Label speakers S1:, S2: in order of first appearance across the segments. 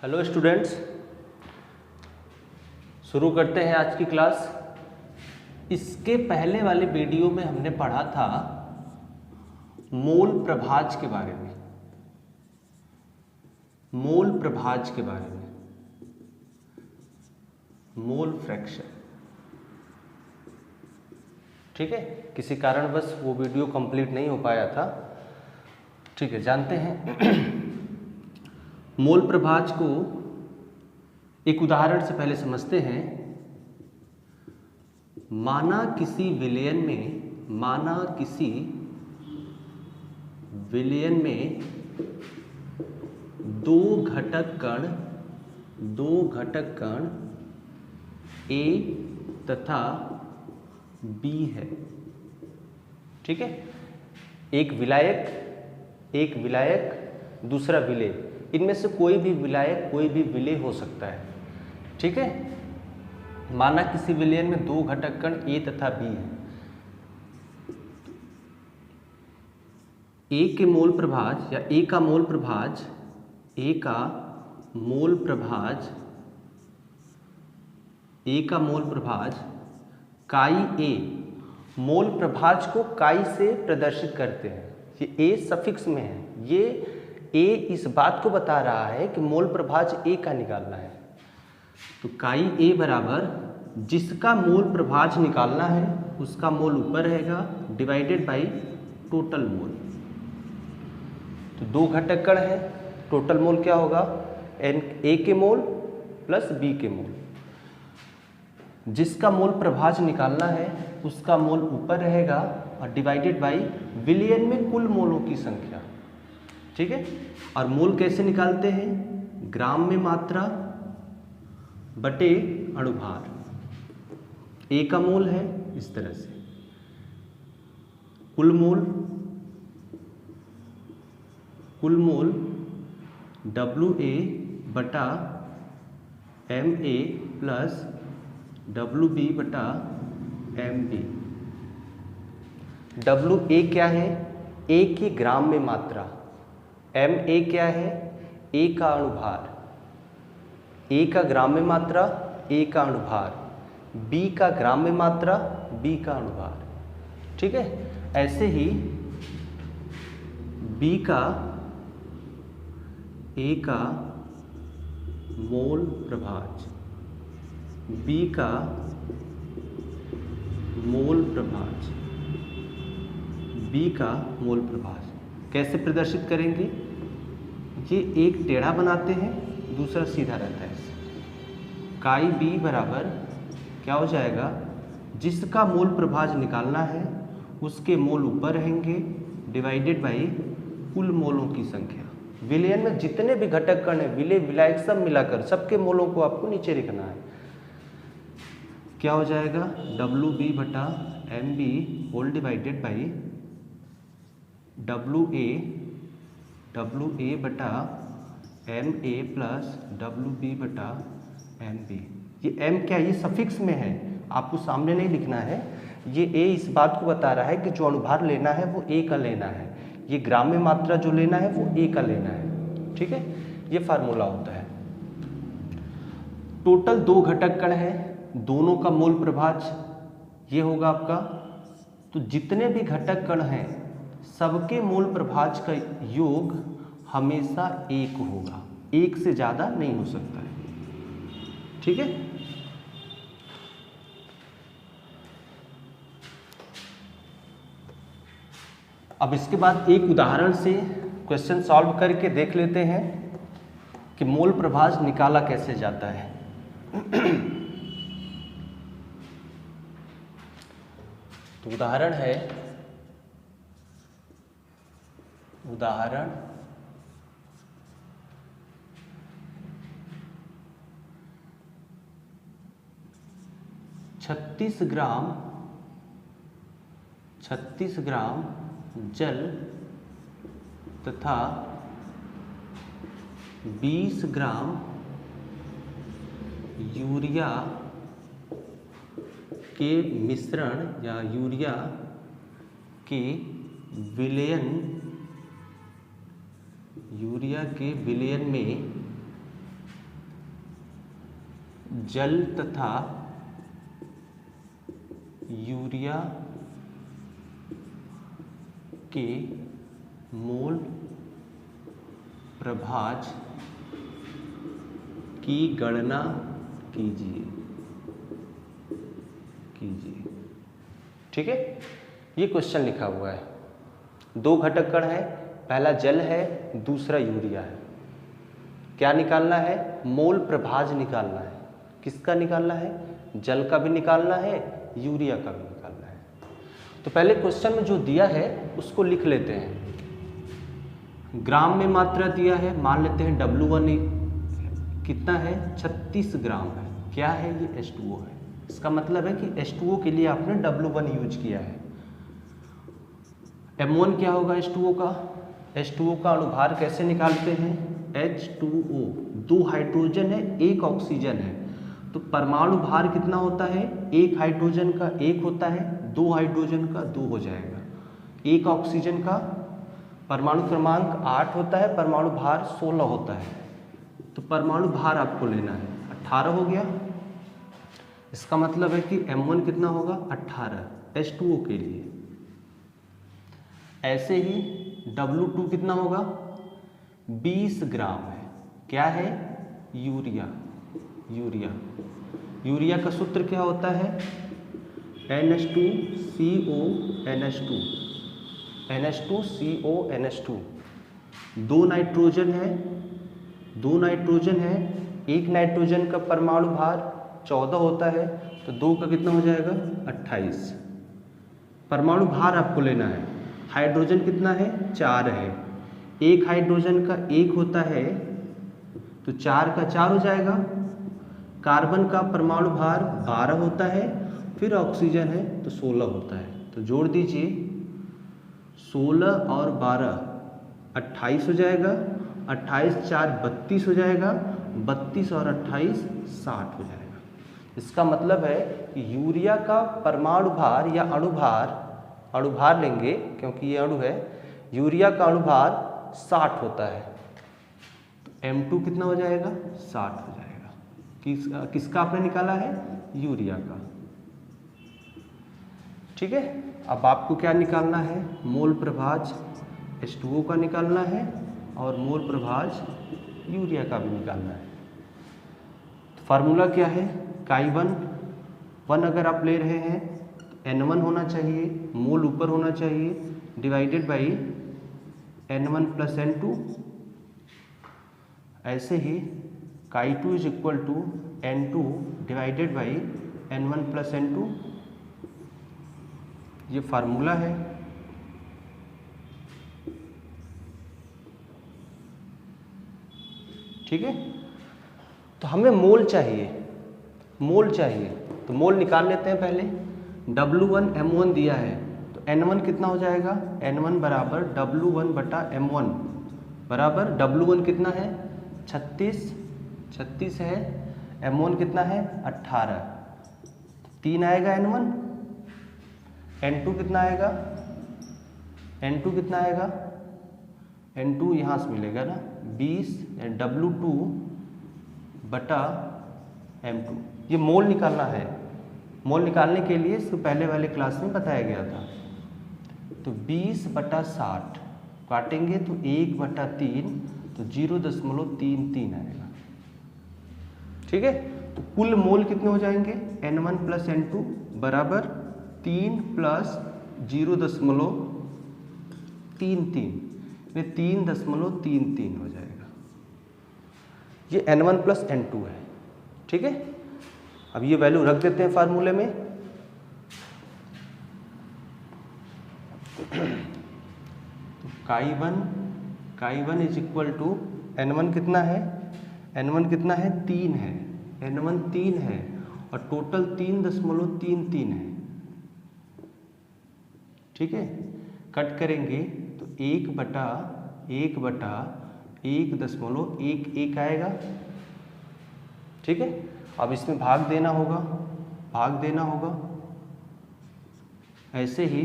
S1: Hello students, शुरू करते हैं आज की क्लास। इसके पहले वाले वीडियो में हमने पढ़ा था मोल प्रभाज के बारे में। मोल प्रभाज के बारे में, मोल फ्रैक्शन। ठीक है, किसी कारणवश वो वीडियो कंप्लीट नहीं हो पाया था। ठीक है, जानते हैं मोल प्रभाज को एक उदाहरण से पहले समझते हैं। माना किसी विलयन में दो घटक कण A तथा B है। ठीक है, एक विलायक दूसरा विलेय। इनमें से कोई भी विलायक कोई भी विलेय हो सकता है। ठीक है, माना किसी विलयन में दो घटक कण A तथा B है। A के मोल प्रभाज या A का मोल प्रभाज काई A, मोल प्रभाज को काई से प्रदर्शित करते हैं। ये A सफिक्स में है। ये A इस बात को बता रहा है कि मोल प्रभाज A का निकालना है। तो काई A बराबर जिसका मोल प्रभाज निकालना है उसका मोल ऊपर रहेगा डिवाइडेड बाई टोटल मोल। तो दो घटक कण है, टोटल मोल क्या होगा? A के मोल प्लस B के मोल। जिसका मोल प्रभाज निकालना है उसका मोल ऊपर रहेगा और डिवाइडेड बाई विलयन में कुल मोलों की संख्या। ठीक है, और मोल कैसे निकालते हैं? ग्राम में मात्रा बटे अणुभार। A का मोल है इस तरह से, कुल मोल WA बटा MA प्लस WB बटा MB। WA क्या है? A की ग्राम में मात्रा। MA क्या है? A का अणुभार। A का ग्राम में मात्रा, A का अणुभार। B का ग्राम में मात्रा, B का अणुभार। ठीक है, ऐसे ही B का A का मोल प्रभाज, B का मोल प्रभाज, B का मोल प्रभाज कैसे प्रदर्शित करेंगे? ये एक टेढ़ा बनाते हैं, दूसरा सीधा रहता है। काई B बराबर क्या हो जाएगा? जिसका मोल प्रभाज निकालना है उसके मोल ऊपर रहेंगे डिवाइडेड बाई कुल मोलों की संख्या। विलयन में जितने भी घटक कण हैं, विलेय विलायक सब मिलाकर सबके मोलों को आपको नीचे लिखना है। क्या हो जाएगा? WB बटा MB whole divided by WA बटा MA प्लस WB बटा MB। ये M क्या है? ये सफिक्स में है, आपको सामने नहीं लिखना है। ये A इस बात को बता रहा है कि जो अणुभार लेना है वो A का लेना है, ये ग्राम में मात्रा जो लेना है वो A का लेना है। ठीक है, ये फार्मूला होता है। टोटल दो घटक कण है, दोनों का मोल प्रभाज ये होगा आपका। तो जितने भी घटक कण हैं सबके मोल प्रभाज का योग हमेशा 1 होगा, 1 से ज़्यादा नहीं हो सकता है। ठीक है, अब इसके बाद एक उदाहरण से क्वेश्चन सॉल्व करके देख लेते हैं कि मोल प्रभाज निकाला कैसे जाता है। तो उदाहरण 36 ग्राम जल तथा 20 ग्राम यूरिया के मिश्रण या यूरिया के विलयन में जल तथा यूरिया के मोल प्रभाज की गणना कीजिए। ठीक है, ये क्वेश्चन लिखा हुआ है। दो घटक कण है, पहला जल है, दूसरा यूरिया है। क्या निकालना है? मोल प्रभाज निकालना है। किसका निकालना है? जल का भी निकालना है, यूरिया का भी निकालना है। तो पहले क्वेश्चन में जो दिया है उसको लिख लेते हैं। ग्राम में मात्रा दिया है, मान लेते हैं W1 कितना है? 36 ग्राम है। क्या है? ये H2O है। इसका मतलब है कि H2O के लिए आपने W1 यूज किया है। M1 क्या होगा H2O का? H2O का अणुभार कैसे निकालते हैं? H2O, 2 हाइड्रोजन है, 1 ऑक्सीजन है, तो परमाणु भार कितना होता है? 1 हाइड्रोजन का 1 होता है, 2 हाइड्रोजन का 2 हो जाएगा। 1 ऑक्सीजन का परमाणु क्रमांक 8 होता है, परमाणु भार 16 होता है। तो परमाणु भार आपको लेना है, 18 हो गया। इसका मतलब है कि M1 कितना होगा? 18 H2O के लिए। ऐसे ही W2 कितना होगा? 20 ग्राम है। क्या है? यूरिया। यूरिया का सूत्र क्या होता है? NH2CONH2। 2 नाइट्रोजन है, 1 नाइट्रोजन का परमाणु भार 14 होता है, तो 2 का कितना हो जाएगा? 28। परमाणु भार आपको लेना है। हाइड्रोजन कितना है? 4 है। 1 हाइड्रोजन का 1 होता है, तो 4 का 4 हो जाएगा। कार्बन का परमाणु भार 12 होता है, फिर ऑक्सीजन है तो 16 होता है। तो जोड़ दीजिए, 16 और 12 28 हो जाएगा। 28 4 32 हो जाएगा। 32 और 28 60 हो जाएगा। इसका मतलब है कि यूरिया का परमाणु भार या अणुभार लेंगे क्योंकि ये अणु है। यूरिया का अणुभार 60 होता है, तो M2 कितना हो जाएगा? 60 हो जाएगा। किसका आपने निकाला है? यूरिया का। ठीक है, अब आपको क्या निकालना है? मोल प्रभाज H2O का निकालना है और मोल प्रभाज यूरिया का भी निकालना है। तो फार्मूला क्या है? Chi1 अगर आप ले रहे हैं तो N1 होना चाहिए, मोल ऊपर होना चाहिए, divided by N1 plus N2। ऐसे ही Chi2 is equal to N2 divided by N1 plus N2। ये फार्मूला है। ठीक है, तो हमें मोल चाहिए, तो मोल निकाल लेते हैं पहले। W1 M1 दिया है, तो N1 कितना हो जाएगा? N1 बराबर W1 बटा M1 बराबर W1 कितना है? 36 है। M1 कितना है? 18। 3 आएगा N1। N2 कितना आएगा? N2 यहाँ से मिलेगा ना, 20 W2 बटा M2। ये मोल निकालना है। मोल निकालने के लिए इसको पहले वाले क्लास में बताया गया था। तो 20 बटा 60 काटेंगे तो 1 बटा 3, तो 0.33 आएगा। ठीक है, तो कुल मोल कितने हो जाएंगे? N1 प्लस N2 बराबर 3 प्लस 0.33, 3.33 हो जाएगा। ये N1 प्लस N2 है। ठीक है, अब ये वैल्यू रख देते हैं फार्मूले में। तो Chi1 is equal to N1 कितना है? N1 कितना है? 3 है। N1 3 है और टोटल 3.33 है। ठीक है, कट करेंगे तो 1 बटा 1.11 आएगा। ठीक है, अब इसमें भाग देना होगा। ऐसे ही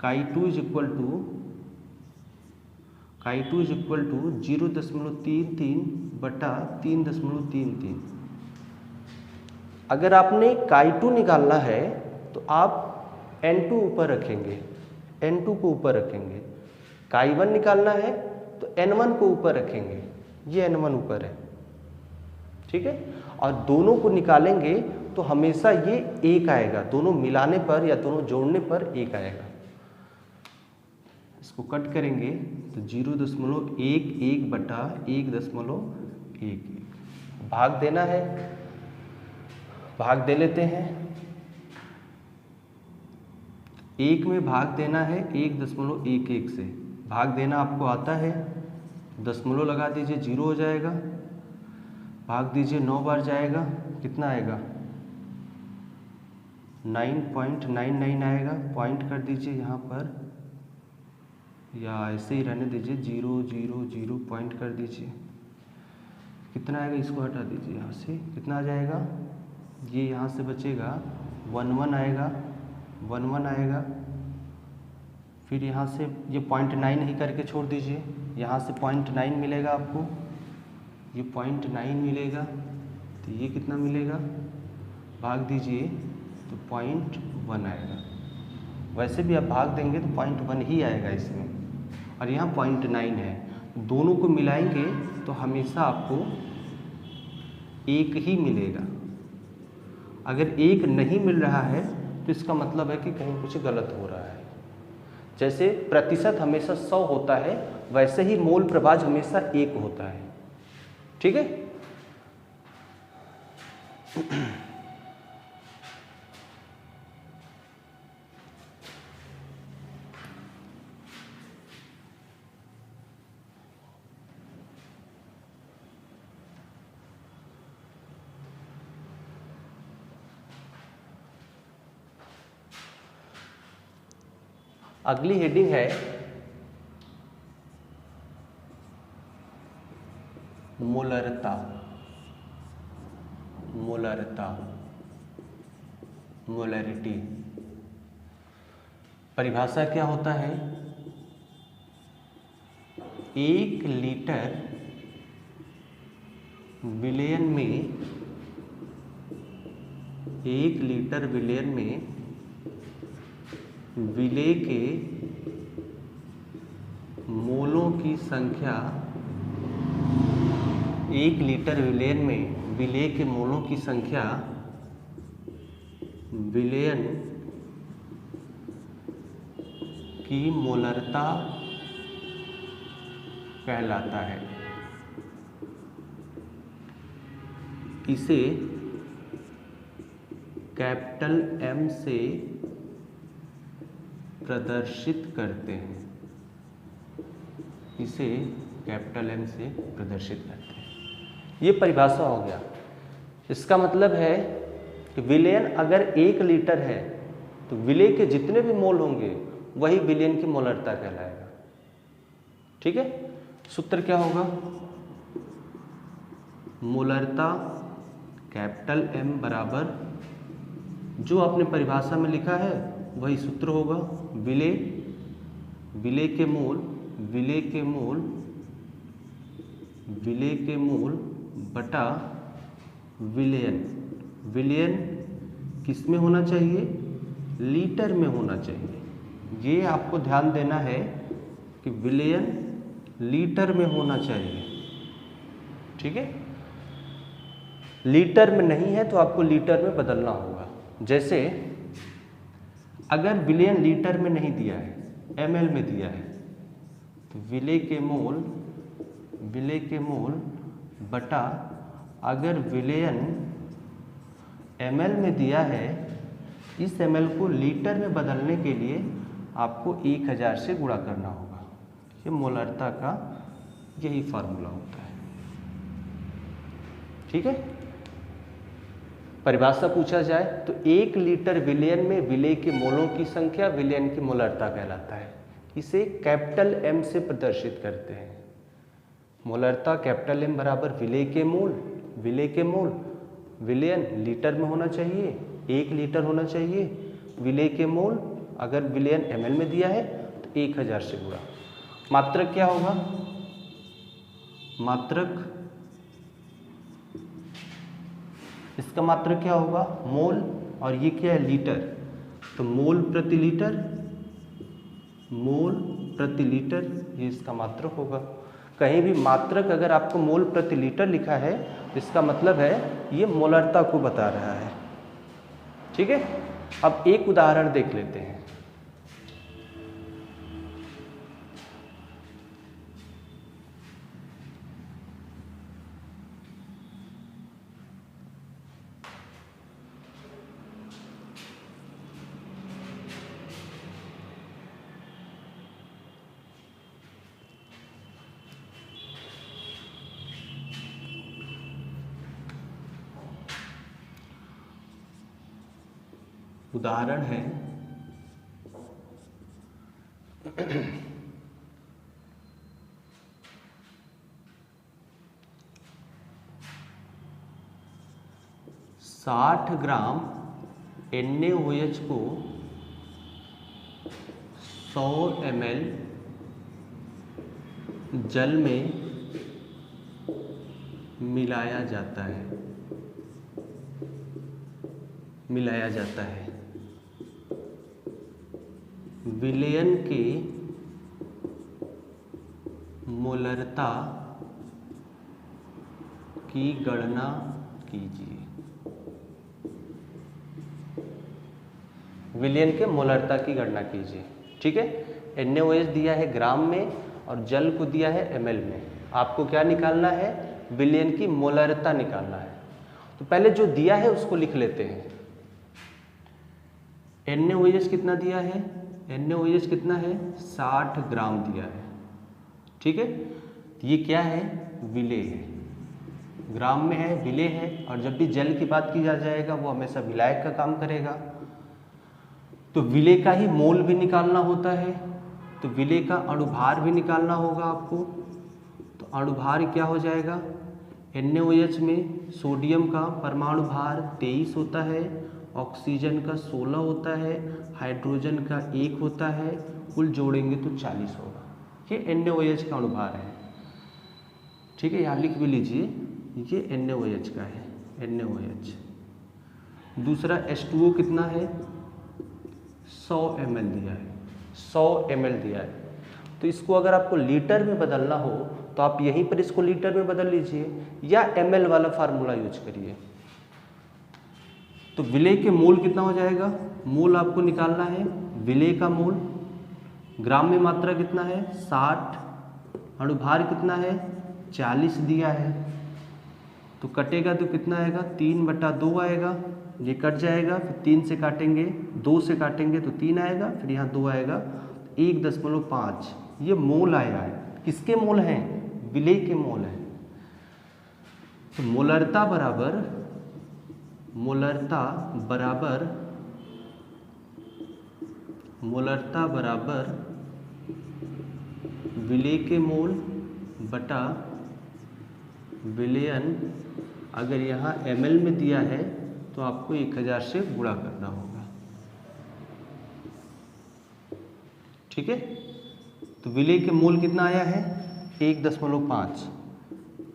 S1: Chi2 इज इक्वल टू 0.33 बटा 3.33, अगर आपने Chi2 निकालना है तो आप N2 ऊपर रखेंगे, N2 को ऊपर रखेंगे। Chi1 निकालना है तो N1 को ऊपर रखेंगे, ये N1 ऊपर है, ठीक है। और दोनों को निकालेंगे तो हमेशा ये 1 आएगा, दोनों मिलाने पर या दोनों जोड़ने पर 1 आएगा। इसको कट करेंगे तो 0.11 बटा 1.11 भाग देना है, भाग दे लेते हैं। 1 में भाग देना है 1.11 से, भाग देना आपको आता है, दशमलव लगा दीजिए, 0 हो जाएगा। भाग दीजिए 9 बार जाएगा, कितना आएगा 9.99 आएगा। पॉइंट कर दीजिए यहाँ पर, या ऐसे ही रहने दीजिए, 0 0 0 पॉइंट कर दीजिए। कितना आएगा, इसको हटा दीजिए यहाँ से, कितना आ जाएगा, ये यहाँ से बचेगा 11 आएगा, 11 आएगा। फिर यहाँ से ये 0.9 ही करके छोड़ दीजिए, यहाँ से 0.9 मिलेगा आपको, ये 0.9 मिलेगा, तो ये कितना मिलेगा, भाग दीजिए तो 0.1 आएगा। वैसे भी आप भाग देंगे तो 0.1 ही आएगा इसमें, और यहाँ 0.9 है। दोनों को मिलाएंगे तो हमेशा आपको 1 ही मिलेगा। अगर 1 नहीं मिल रहा है तो इसका मतलब है कि कहीं कुछ गलत हो रहा है। जैसे प्रतिशत हमेशा 100 होता है, वैसे ही मोल प्रभाज हमेशा 1 होता है, ठीक है। अगली हेडिंग है मोलरता। मोलरता, मोलरिटी। परिभाषा क्या होता है, 1 लीटर विलयन में, 1 लीटर विलयन में विलेय के मोलों की संख्या, 1 लीटर विलयन में विलेय के मोलों की संख्या विलयन की मोलरता कहलाता है। इसे कैपिटल M से प्रदर्शित करते हैं, इसे कैपिटल M से प्रदर्शित करते हैं। ये परिभाषा हो गया। इसका मतलब है कि विलयन अगर 1 लीटर है तो विलेय के जितने भी मोल होंगे वही विलयन की मोलरता कहलाएगा, ठीक है। सूत्र क्या होगा, मोलरता कैपिटल M बराबर जो आपने परिभाषा में लिखा है वही सूत्र होगा, विलेय, विलेय के मोल, विलेय के मोल, विलेय के मोल बटा विलयन। विलयन किस में होना चाहिए, लीटर में होना चाहिए। ये आपको ध्यान देना है कि विलयन लीटर में होना चाहिए, ठीक है। लीटर में नहीं है तो आपको लीटर में बदलना होगा। जैसे अगर विलयन लीटर में नहीं दिया है, ml में दिया है, तो विलेय के मोल, विलेय के मोल बटा अगर विलयन ml में दिया है, इस ml को लीटर में बदलने के लिए आपको 1000 से गुणा करना होगा। ये मोलरता का यही फार्मूला होता है, ठीक है। परिभाषा पूछा जाए तो 1 लीटर विलयन में विलेय के मोलों की संख्या विलयन की मोलरता कहलाता है। इसे कैपिटल M से प्रदर्शित करते हैं। मोलरता कैपिटल M बराबर विलेय के मोल, विलेय के मोल, विलयन लीटर में होना चाहिए, 1 लीटर होना चाहिए। विलेय के मोल अगर विलयन ml में दिया है तो 1000 से गुणा। मात्रक क्या होगा, मात्रक इसका मात्रक क्या होगा? मोल, और ये क्या है? लीटर। तो मोल प्रति लीटर, मोल प्रति लीटर, ये इसका मात्रक होगा। कहीं भी मात्रक अगर आपको मोल प्रति लीटर लिखा है तो इसका मतलब है ये मोलरता को बता रहा है। ठीक है, अब एक उदाहरण देख लेते हैं। उदाहरण है 60 ग्राम NaOH को 100 ml जल में मिलाया जाता है। विलयन के मोलरता की गणना कीजिए। विलयन के मोलरता की गणना कीजिए। ठीक है, NaOH दिया है ग्राम में और जल को दिया है ml में। आपको क्या निकालना है? विलयन की मोलरता निकालना है। तो पहले जो दिया है उसको लिख लेते हैं। NaOH कितना दिया है? NaOH कितना है? 60 ग्राम दिया है। ठीक है, ये क्या है? विलेय है, ग्राम में है, विलेय है। और जब भी जल की बात की जाएगा वो हमेशा विलायक का काम करेगा। तो विलेय का ही मोल भी निकालना होता है, तो विलेय का अणुभार भी निकालना होगा आपको। तो अणुभार क्या हो जाएगा? NaOH में सोडियम का परमाणु भार 23 होता है, ऑक्सीजन का 16 होता है, हाइड्रोजन का 1 होता है, कुल जोड़ेंगे तो 40 होगा। ये NaOH का अणुभार है। ठीक है, यहाँ लिख भी लीजिए, ये NaOH का है, NaOH। दूसरा H2O कितना है? 100 ml दिया है, 100 ml दिया है। तो इसको अगर आपको लीटर में बदलना हो तो आप यहीं पर इसको लीटर में बदल लीजिए या ml वाला फार्मूला यूज करिए। तो विलेय के मोल कितना हो जाएगा? मोल आपको निकालना है, विलेय का मोल। ग्राम में मात्रा कितना है? 60। अणुभार कितना है? 40 दिया है। तो कटेगा तो कितना आएगा? 3/2 आएगा। ये कट जाएगा, फिर 3 से काटेंगे, 2 से काटेंगे तो 3 आएगा, फिर यहाँ 2 आएगा, 1.5। ये मोल आया है। किसके मोल हैं? विलेय के मोल हैं। तो मोलरता बराबर विलेय के मोल बटा विलयन। अगर यहाँ ml में दिया है तो आपको 1000 से गुणा करना होगा। ठीक है, तो विलेय के मोल कितना आया है? 1.5।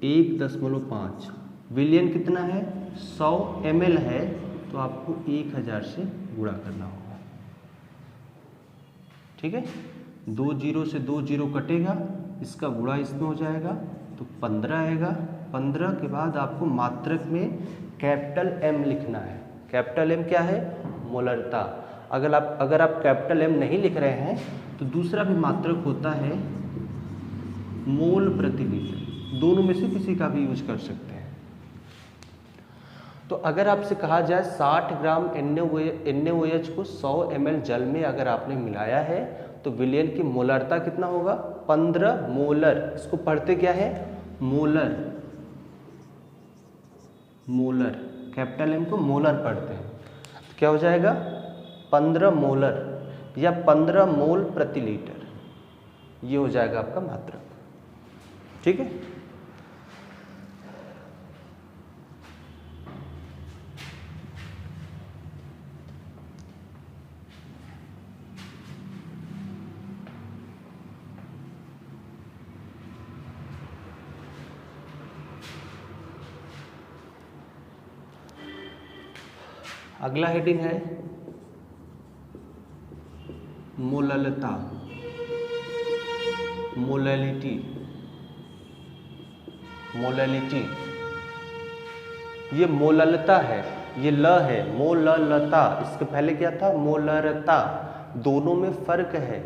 S1: 1.5। विलयन कितना है? 100 ml है, तो आपको 1000 से गुणा करना होगा। ठीक है, 2 0 से 2 0 कटेगा, इसका गुणा इसमें हो जाएगा तो 15 आएगा। 15 के बाद आपको मात्रक में कैपिटल M लिखना है। कैपिटल M क्या है? मोलरता। अगर आप कैपिटल M नहीं लिख रहे हैं तो दूसरा भी मात्रक होता है मोल प्रति लीटर। दोनों में से किसी का भी यूज कर सकते हैं। तो अगर आपसे कहा जाए 60 ग्राम NaOH को 100 ml जल में अगर आपने मिलाया है तो विलयन की मोलरता कितना होगा? 15 मोलर। इसको पढ़ते क्या है? मोलर। कैपिटल M को मोलर पढ़ते हैं। तो क्या हो जाएगा? 15 मोलर या 15 मोल प्रति लीटर, ये हो जाएगा आपका मात्रक। ठीक है, अगला हेडिंग है मोललता, मोलैलिटी, मोलैलिटी। ये मोललता है, ये ल है, मोललता। इसके पहले क्या था? मोलरता। दोनों में फर्क है।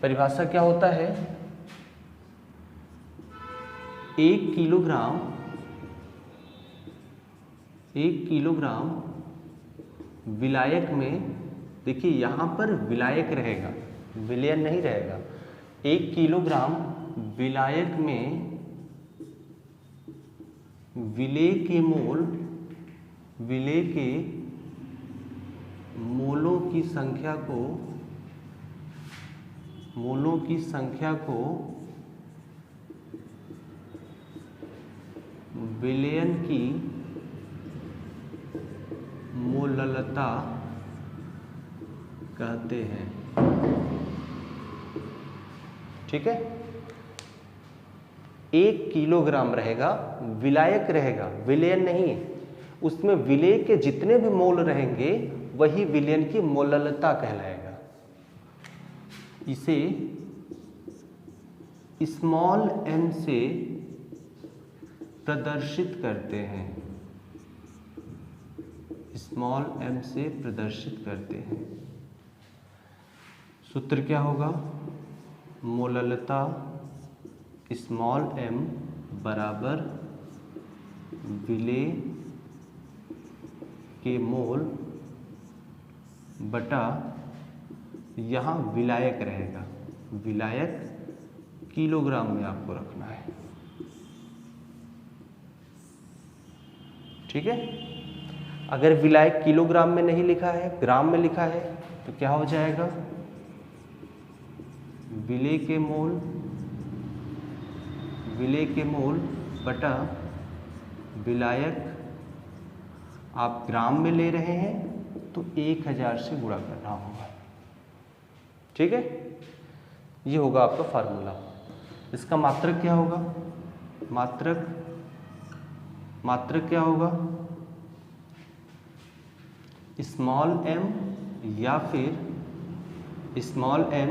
S1: परिभाषा क्या होता है? 1 किलोग्राम विलायक में, देखिए यहां पर विलायक रहेगा, विलयन नहीं रहेगा। 1 किलोग्राम विलायक में विलेय के मोलों की संख्या को विलयन की मोललता कहते हैं। ठीक है, 1 किलोग्राम रहेगा, विलायक रहेगा, विलयन नहीं। उसमें विलेय के जितने भी मोल रहेंगे वही विलयन की मोललता कहलाएगा। इसे स्मॉल m से प्रदर्शित करते हैं, स्मॉल m से प्रदर्शित करते हैं। सूत्र क्या होगा? मोललता स्मॉल m बराबर विलेय के मोल बटा, यहाँ विलायक रहेगा, विलायक किलोग्राम में आपको रखना है। ठीक है, अगर विलायक किलोग्राम में नहीं लिखा है, ग्राम में लिखा है, तो क्या हो जाएगा? विलेय के मोल बटा विलायक। आप ग्राम में ले रहे हैं तो 1000 से गुणा करना होगा। ठीक है, ये होगा आपका फार्मूला। इसका मात्रक क्या होगा? मात्रक क्या होगा? स्मॉल m या फिर स्मॉल m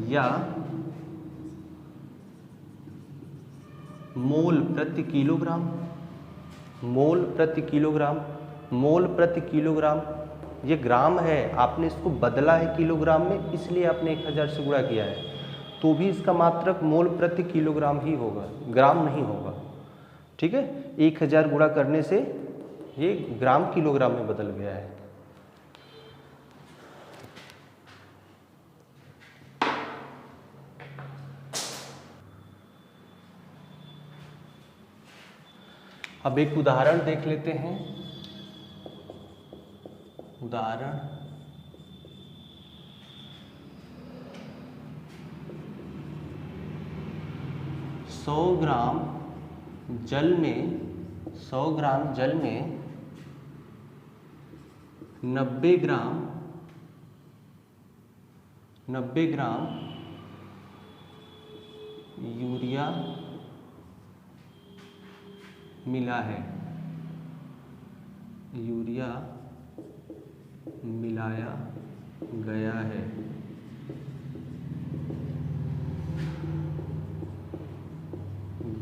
S1: या मोल प्रति किलोग्राम, मोल प्रति किलोग्राम, मोल प्रति किलोग्राम। ये ग्राम है, आपने इसको बदला है किलोग्राम में, इसलिए आपने 1000 से गुणा किया है, तो भी इसका मात्रक मोल प्रति किलोग्राम ही होगा, ग्राम नहीं होगा। ठीक है, 1000 गुणा करने से ये ग्राम किलोग्राम में बदल गया है। अब एक उदाहरण देख लेते हैं। उदाहरण 100 ग्राम जल में 90 ग्राम यूरिया मिला है, यूरिया मिलाया गया है।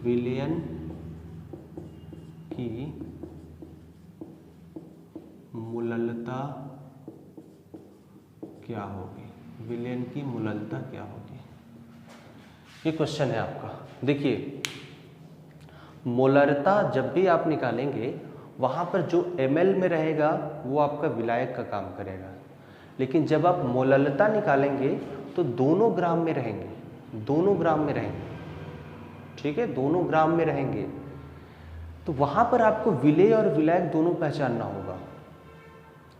S1: विलयन की मोललता क्या होगी? विलयन की मोललता क्या होगी? ये क्वेश्चन है आपका। देखिए, मोलरता जब भी आप निकालेंगे वहाँ पर जो ml में रहेगा वो आपका विलायक का काम करेगा, लेकिन जब आप मोललता निकालेंगे तो दोनों ग्राम में रहेंगे, दोनों ग्राम में रहेंगे। ठीक है, दोनों ग्राम में रहेंगे, तो वहाँ पर आपको विलेय और विलायक दोनों पहचानना होगा।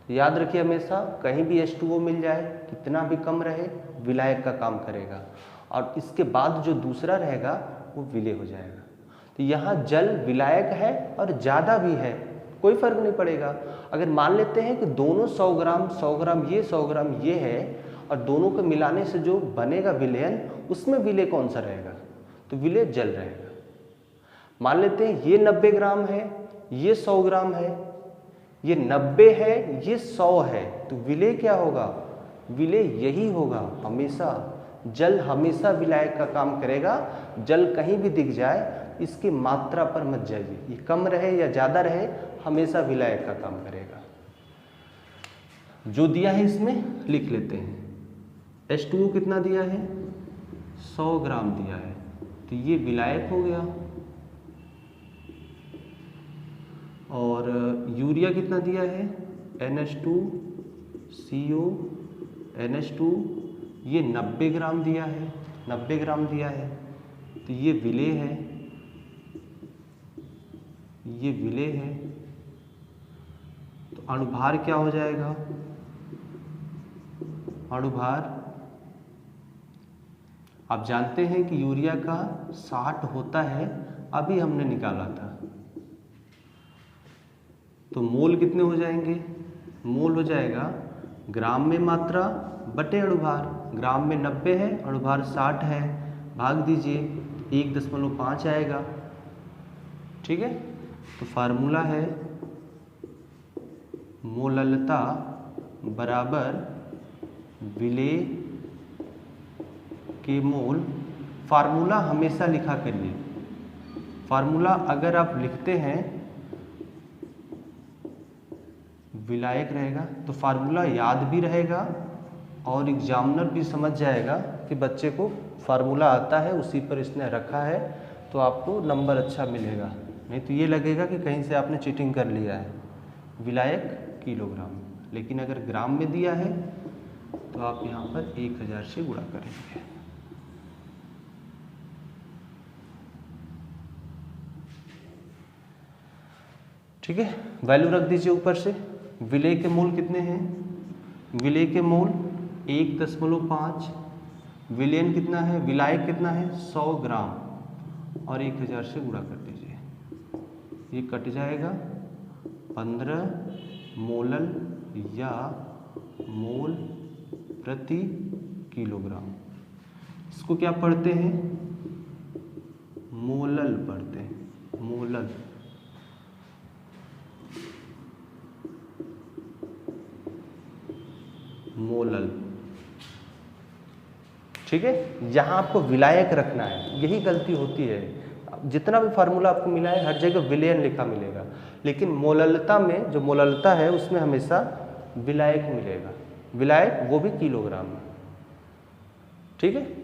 S1: याद रखिए, हमेशा कहीं भी H2O मिल जाए, कितना भी कम रहे, विलायक का काम करेगा, और इसके बाद जो दूसरा रहेगा वो विलेय हो जाएगा। तो यहाँ जल विलायक है और ज़्यादा भी है, कोई फर्क नहीं पड़ेगा। अगर मान लेते हैं कि दोनों 100 ग्राम ये 100 ग्राम ये है, और दोनों को मिलाने से जो बनेगा विलयन, उसमें विलेय कौन सा रहेगा? तो विलेय जल रहेगा। मान लेते हैं ये 90 ग्राम है, ये 100 ग्राम है, ये 90 है, ये 100 है, तो विलेय क्या होगा? विलेय यही होगा हमेशा। जल हमेशा विलायक का काम करेगा। जल कहीं भी दिख जाए इसकी मात्रा पर मत जाइए, ये कम रहे या ज़्यादा रहे, हमेशा विलायक का काम करेगा। जो दिया है इसमें लिख लेते हैं। H2O कितना दिया है? 100 ग्राम दिया है, तो ये विलायक हो गया। और यूरिया कितना दिया है? NH2CO NH2, ये 90 ग्राम दिया है, 90 ग्राम दिया है, तो ये विलेय है, ये विलेय है। तो अणुभार क्या हो जाएगा? अणुभार आप जानते हैं कि यूरिया का 60 होता है, अभी हमने निकाला था। तो मोल कितने हो जाएंगे? मोल हो जाएगा ग्राम में मात्रा बटे अणुभार। ग्राम में 90 है, अणुभार 60 है, भाग दीजिए 1.5 आएगा। ठीक है, तो फार्मूला है मोललता बराबर विलेय के मोल। फार्मूला हमेशा लिखा करिए। फार्मूला अगर आप लिखते हैं विलायक रहेगा तो फार्मूला याद भी रहेगा और एग्जामिनर भी समझ जाएगा कि बच्चे को फार्मूला आता है, उसी पर इसने रखा है, तो आपको नंबर अच्छा मिलेगा। नहीं तो ये लगेगा कि कहीं से आपने चीटिंग कर लिया है। विलायक किलोग्राम, लेकिन अगर ग्राम में दिया है तो आप यहाँ पर 1000 से गुणा करेंगे। ठीक है, वैल्यू रख दीजिए ऊपर से। विलेय के मोल कितने हैं? विलेय के मोल 1.5। विलेयन कितना है? विलायक कितना है? 100 ग्राम, और 1000 से गुणा कर दीजिए, ये कट जाएगा 15 मोलल या मोल प्रति किलोग्राम। इसको क्या पढ़ते हैं? मोलल पढ़ते हैं, मोलल। मोलल, ठीक है। यहाँ आपको विलायक रखना है, यही गलती होती है। जितना भी फार्मूला आपको मिला है हर जगह विलेयन लिखा मिलेगा, लेकिन मोललता में जो मोललता है उसमें हमेशा विलायक मिलेगा। विलायक वो भी किलोग्राम में। ठीक है।